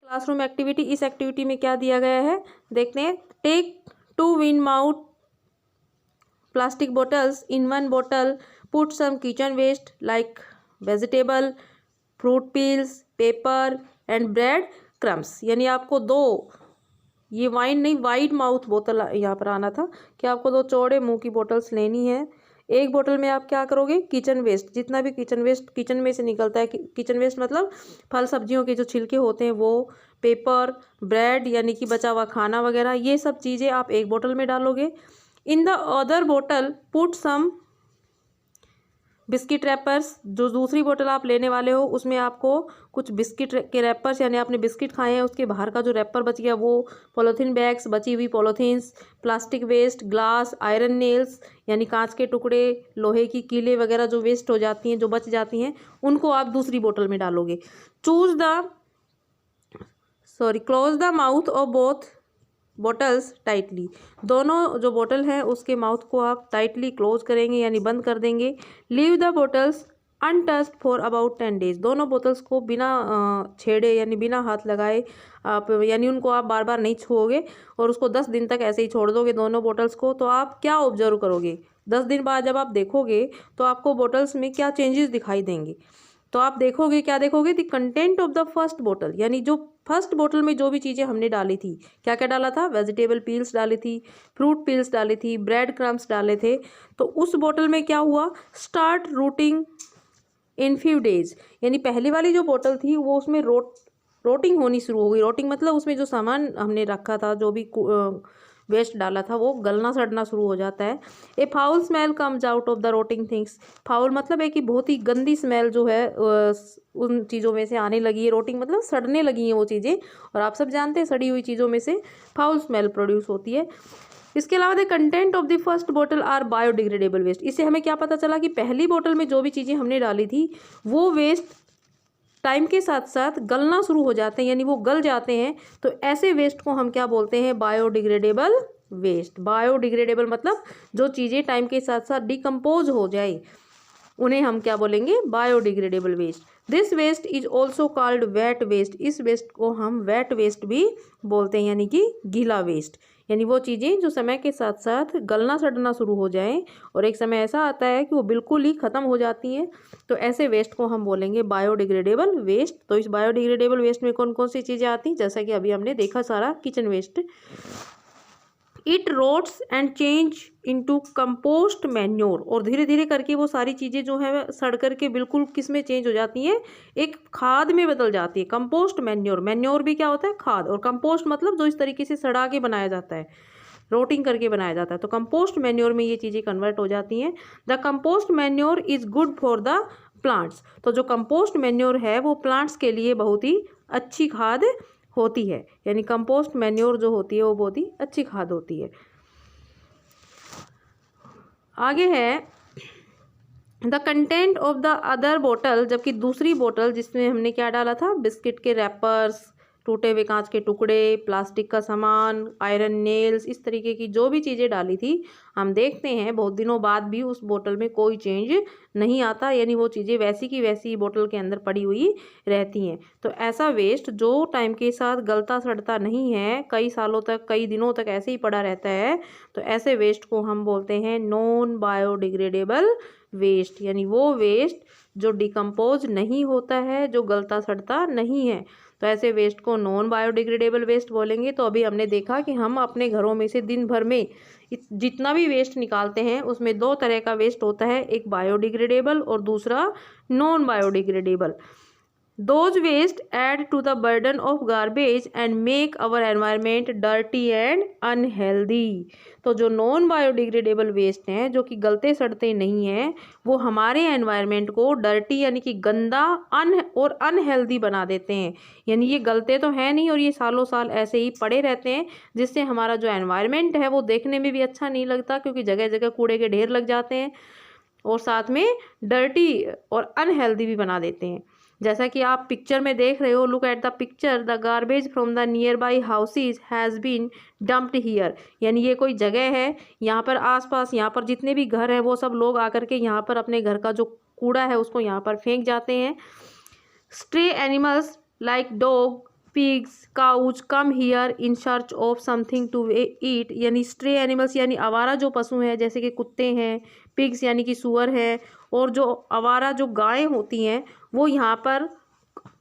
Classroom activity, इस activity में क्या दिया गया है देखते हैं। Take 2 wide mouth plastic bottles, in 1 bottle put some kitchen waste like vegetable, fruit peels, paper and bread crumbs. यानी आपको 2, ये वाइन नहीं वाइड माउथ बोतल यहाँ पर आना था कि आपको 2 चौड़े मुंह की बोटल्स लेनी है। एक बोतल में आप क्या करोगे, किचन वेस्ट, जितना भी किचन वेस्ट किचन में से निकलता है, किचन वेस्ट मतलब फल सब्जियों के जो छिलके होते हैं वो, पेपर, ब्रेड यानी कि बचा हुआ खाना वगैरह, ये सब चीज़ें आप एक बोतल में डालोगे। इन द अदर बोतल पुट सम बिस्किट रैपर्स, जो दूसरी बोतल आप लेने वाले हो उसमें आपको कुछ बिस्किट के रैपर्स, यानी आपने बिस्किट खाए हैं उसके बाहर का जो रैपर बच गया वो, पॉलीथीन बैग्स, बची हुई polythenes, plastic waste, glass, iron nails यानी कांच के टुकड़े, लोहे की कीलें वगैरह जो वेस्ट हो जाती हैं, जो बच जाती हैं, उनको आप दूसरी बोतल में डालोगे। Close the mouth of both bottles tightly, दोनों जो बोतल हैं उसके माउथ को आप टाइटली क्लोज करेंगे यानी बंद कर देंगे। Leave the bottles untouched for about 10 days, दोनों बोतल्स को बिना छेड़े यानी बिना हाथ लगाए आप, यानी उनको आप बार बार नहीं छुओगे और उसको 10 दिन तक ऐसे ही छोड़ दोगे दोनों बोटल्स को। तो आप क्या ऑब्जर्व करोगे, 10 दिन बाद जब आप देखोगे तो आपको बोटल्स में क्या चेंजेस दिखाई देंगे। तो आप देखोगे, क्या देखोगे, the content of the first बोतल, यानी जो फर्स्ट बोतल में जो भी चीज़ें हमने डाली थी, क्या क्या डाला था, वेजिटेबल पील्स डाली थी, फ्रूट पील्स डाली थी, ब्रेड क्रम्स डाले थे, तो उस बोतल में क्या हुआ, start rooting in few days, यानी पहली वाली जो बोतल थी वो उसमें रोटिंग होनी शुरू हो गई। रोटिंग मतलब उसमें जो सामान हमने रखा था, जो भी वेस्ट डाला था, वो गलना सड़ना शुरू हो जाता है। A foul smell comes out of the rotting things, foul मतलब है कि बहुत ही गंदी स्मेल जो है उन चीज़ों में से आने लगी है। रोटिंग मतलब सड़ने लगी हैं वो चीज़ें, और आप सब जानते हैं सड़ी हुई चीज़ों में से फाउल स्मेल प्रोड्यूस होती है। इसके अलावा the content of the first बोतल आर बायोडिग्रेडेबल वेस्ट, इससे हमें क्या पता चला कि पहली बोतल में जो भी चीज़ें हमने डाली थी वो वेस्ट टाइम के साथ साथ गलना शुरू हो जाते हैं, यानी वो गल जाते हैं। तो ऐसे वेस्ट को हम क्या बोलते हैं, बायोडिग्रेडेबल वेस्ट। बायोडिग्रेडेबल मतलब जो चीज़ें टाइम के साथ साथ डिकम्पोज हो जाए उन्हें हम क्या बोलेंगे, biodegradable waste. This waste is also called wet waste, इस वेस्ट को हम वेट वेस्ट भी बोलते हैं, यानी कि गीला वेस्ट, यानी वो चीज़ें जो समय के साथ साथ गलना सड़ना शुरू हो जाएं और एक समय ऐसा आता है कि वो बिल्कुल ही ख़त्म हो जाती हैं, तो ऐसे वेस्ट को हम बोलेंगे बायोडिग्रेडेबल वेस्ट। तो इस बायोडिग्रेडेबल वेस्ट में कौन कौन सी चीज़ें आती हैं, जैसा कि अभी हमने देखा सारा kitchen waste. It rots and change into compost manure, और धीरे धीरे करके वो सारी चीज़ें जो है सड़ करके बिल्कुल किस में चेंज हो जाती हैं, एक खाद में बदल जाती है। कंपोस्ट मैन्योर, मैन्योर भी क्या होता है, खाद, और कंपोस्ट मतलब जो इस तरीके से सड़ा के बनाया जाता है, रोटिंग करके बनाया जाता है, तो कंपोस्ट मैन्योर में ये चीज़ें कन्वर्ट हो जाती हैं। The compost manure is good for the plants, तो जो कंपोस्ट मैन्योर है वो प्लांट्स के लिए बहुत ही अच्छी खाद होती है, यानी कंपोस्ट मैन्योर जो होती है वो बहुत ही अच्छी खाद होती है। आगे है the content of the other बोतल, जबकि दूसरी बोतल जिसमें हमने क्या डाला था, बिस्किट के रैपर्स, टूटे हुए कांच के टुकड़े, प्लास्टिक का सामान, आयरन नेल्स, इस तरीके की जो भी चीज़ें डाली थी, हम देखते हैं बहुत दिनों बाद भी उस बोतल में कोई चेंज नहीं आता, यानी वो चीज़ें वैसी की वैसी बोतल के अंदर पड़ी हुई रहती हैं। तो ऐसा वेस्ट जो टाइम के साथ गलता सड़ता नहीं है, कई सालों तक कई दिनों तक ऐसे ही पड़ा रहता है, तो ऐसे वेस्ट को हम बोलते हैं नॉन बायोडिग्रेडेबल वेस्ट, यानी वो वेस्ट जो डिकम्पोज नहीं होता है, जो गलता सड़ता नहीं है, तो ऐसे वेस्ट को नॉन बायोडिग्रेडेबल वेस्ट बोलेंगे। तो अभी हमने देखा कि हम अपने घरों में से दिन भर में जितना भी वेस्ट निकालते हैं उसमें 2 तरह का वेस्ट होता है, एक बायोडिग्रेडेबल और दूसरा non biodegradable. Those waste add to the burden of garbage and make our environment dirty and unhealthy। तो जो नॉन बायोडिग्रेडेबल वेस्ट हैं, जो कि गलते सड़ते नहीं हैं, वो हमारे एनवायरनमेंट को डर्टी यानी कि गंदा और अनहेल्दी बना देते हैं, यानी ये गलते तो हैं नहीं और ये सालों साल ऐसे ही पड़े रहते हैं, जिससे हमारा जो एनवायरनमेंट है वो देखने में भी अच्छा नहीं लगता, क्योंकि जगह जगह कूड़े के ढेर लग जाते हैं और साथ में डर्टी और अनहेल्दी भी बना देते हैं। जैसा कि आप पिक्चर में देख रहे हो, look at the picture, the garbage from the nearby houses has been dumped here, यानी ये कोई जगह है, यहाँ पर आसपास यहाँ पर जितने भी घर हैं वो सब लोग आकर के यहाँ पर अपने घर का जो कूड़ा है उसको यहाँ पर फेंक जाते हैं। Stray animals like dog, pigs, cows come here in search of something to eat, यानी stray animals यानी आवारा जो पशु हैं जैसे कि कुत्ते हैं, pigs यानी कि सूअर है, और जो आवारा जो गायें होती हैं वो यहाँ पर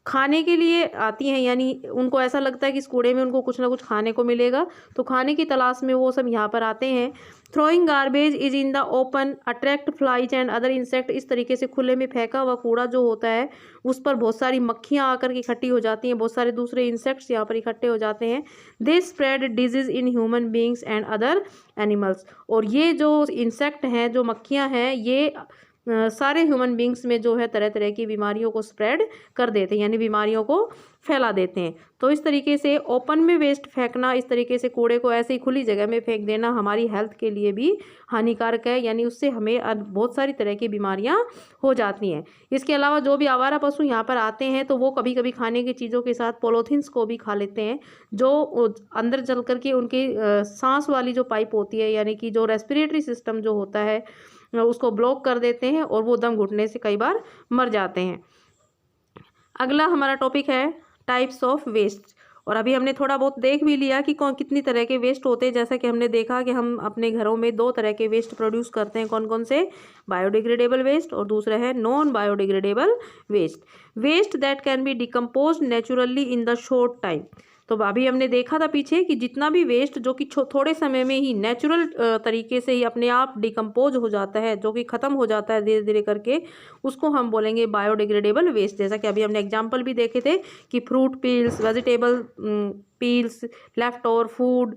खाने के लिए आती हैं, यानी उनको ऐसा लगता है कि इस कूड़े में उनको कुछ ना कुछ खाने को मिलेगा, तो खाने की तलाश में वो सब यहाँ पर आते हैं। Throwing garbage is in the open attract flies and other insect, इस तरीके से खुले में फेंका हुआ कूड़ा जो होता है उस पर बहुत सारी मक्खियाँ आकर के इकट्ठी हो जाती हैं, बहुत सारे दूसरे इंसेक्ट्स यहाँ पर इकट्ठे हो जाते हैं। They spread disease in human beings and other animals, और ये जो इंसेक्ट हैं, जो मक्खियाँ हैं, ये सारे ह्यूमन बींग्स में जो है तरह तरह की बीमारियों को स्प्रेड कर देते हैं, यानी बीमारियों को फैला देते हैं। तो इस तरीके से ओपन में वेस्ट फेंकना, इस तरीके से कूड़े को ऐसे ही खुली जगह में फेंक देना हमारी हेल्थ के लिए भी हानिकारक है, यानी उससे हमें बहुत सारी तरह की बीमारियां हो जाती हैं। इसके अलावा जो भी आवारा पशु यहाँ पर आते हैं तो वो कभी कभी खाने की चीज़ों के साथ पॉलीथीन्स को भी खा लेते हैं, जो अंदर चल करके उनकी सांस वाली जो पाइप होती है, यानी कि जो रेस्पिरेटरी सिस्टम जो होता है उसको ब्लॉक कर देते हैं, और वो दम घुटने से कई बार मर जाते हैं। अगला हमारा टॉपिक है टाइप्स ऑफ वेस्ट, और अभी हमने थोड़ा बहुत देख भी लिया कि कौन कितनी तरह के वेस्ट होते हैं। जैसा कि हमने देखा कि हम अपने घरों में 2 तरह के वेस्ट प्रोड्यूस करते हैं, कौन कौन से, बायोडिग्रेडेबल वेस्ट और दूसरा है non biodegradable waste. Waste that can be decompose naturally in the short time, तो अभी हमने देखा था पीछे कि जितना भी वेस्ट जो कि थोड़े समय में ही नेचुरल तरीके से ही अपने आप डिकम्पोज हो जाता है, जो कि ख़त्म हो जाता है धीरे धीरे करके, उसको हम बोलेंगे बायोडिग्रेडेबल वेस्ट। जैसा कि अभी हमने एग्जांपल भी देखे थे कि fruit peels, vegetable peels, left over food,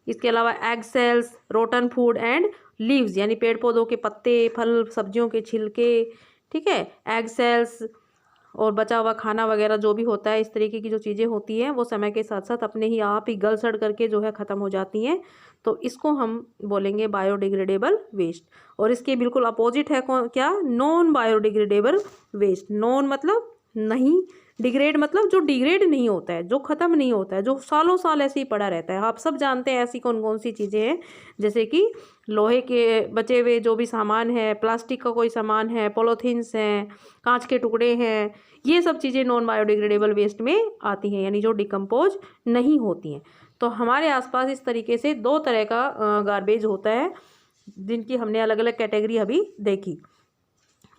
इसके अलावा egg cells, rotten food and leaves, यानी पेड़ पौधों के पत्ते, फल सब्जियों के छिलके, ठीक है, एग सेल्स और बचा हुआ खाना वगैरह जो भी होता है, इस तरीके की जो चीज़ें होती हैं वो समय के साथ साथ अपने ही आप ही गल सड़ करके जो है ख़त्म हो जाती हैं, तो इसको हम बोलेंगे बायोडिग्रेडेबल वेस्ट। और इसके बिल्कुल अपोजिट है क्या, नॉन बायोडिग्रेडेबल वेस्ट। नॉन मतलब नहीं, डिग्रेड मतलब जो डिग्रेड नहीं होता है, जो ख़त्म नहीं होता है, जो सालों साल ऐसे ही पड़ा रहता है। आप सब जानते हैं ऐसी कौन कौन सी चीज़ें हैं, जैसे कि लोहे के बचे हुए जो भी सामान है, प्लास्टिक का कोई सामान है, पॉलीथीन्स हैं, कांच के टुकड़े हैं, ये सब चीज़ें नॉन बायोडिग्रेडेबल वेस्ट में आती हैं, यानी जो डिकम्पोज नहीं होती हैं। तो हमारे आसपास इस तरीके से 2 तरह का गार्बेज होता है, जिनकी हमने अलग अलग कैटेगरी अभी देखी।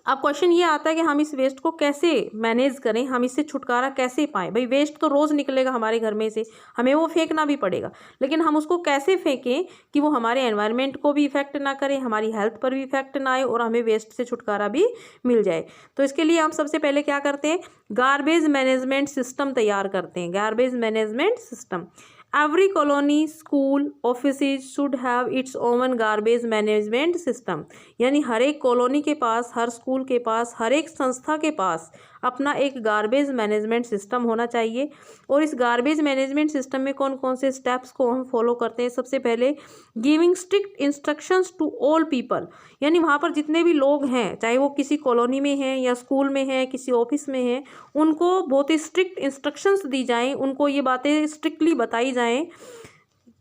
अब क्वेश्चन ये आता है कि हम इस वेस्ट को कैसे मैनेज करें, हम इससे छुटकारा कैसे पाएं। भाई वेस्ट तो रोज़ निकलेगा हमारे घर में से, हमें वो फेंकना भी पड़ेगा, लेकिन हम उसको कैसे फेंकें कि वो हमारे एनवायरनमेंट को भी इफेक्ट ना करे, हमारी हेल्थ पर भी इफेक्ट ना आए और हमें वेस्ट से छुटकारा भी मिल जाए। तो इसके लिए हम सबसे पहले क्या करते हैं, गार्बेज मैनेजमेंट सिस्टम तैयार करते हैं। Garbage management system, every colony, school, offices should have its own garbage management system, यानी हर एक कॉलोनी के पास, हर स्कूल के पास, हर एक संस्था के पास अपना एक गार्बेज मैनेजमेंट सिस्टम होना चाहिए। और इस गार्बेज मैनेजमेंट सिस्टम में कौन कौन से स्टेप्स को हम फॉलो करते हैं। सबसे पहले giving strict instructions to all people, यानी वहाँ पर जितने भी लोग हैं, चाहे वो किसी कॉलोनी में हैं या स्कूल में हैं, किसी ऑफिस में हैं, उनको बहुत ही स्ट्रिक्ट इंस्ट्रक्शंस दी जाएं, उनको ये बातें स्ट्रिक्टली बताई जाएं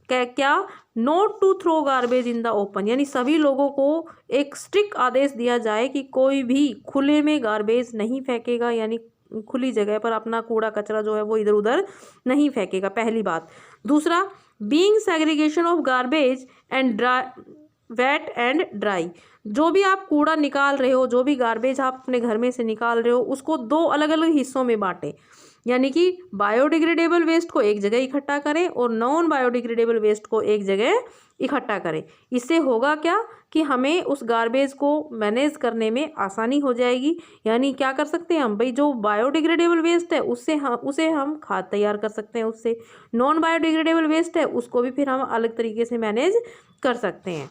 क्या, not to throw garbage in the open, यानी सभी लोगों को एक स्ट्रिक्ट आदेश दिया जाए कि कोई भी खुले में गार्बेज नहीं फेंकेगा, यानी खुली जगह पर अपना कूड़ा कचरा जो है वो इधर उधर नहीं फेंकेगा, पहली बात। दूसरा, being segregation of garbage and dry, wet and dry, जो भी आप कूड़ा निकाल रहे हो, जो भी गार्बेज आप अपने घर में से निकाल रहे हो, उसको 2 अलग अलग हिस्सों में बांटें, यानी कि बायोडिग्रेडेबल वेस्ट को एक जगह इकट्ठा करें और नॉन बायोडिग्रेडेबल वेस्ट को एक जगह इकट्ठा करें। इससे होगा क्या कि हमें उस गार्बेज को मैनेज करने में आसानी हो जाएगी। यानी क्या कर सकते हैं हम, भाई जो बायोडिग्रेडेबल वेस्ट है उसे हम खाद तैयार कर सकते हैं, उससे नॉन बायोडिग्रेडेबल वेस्ट है उसको भी फिर हम अलग तरीके से मैनेज कर सकते हैं।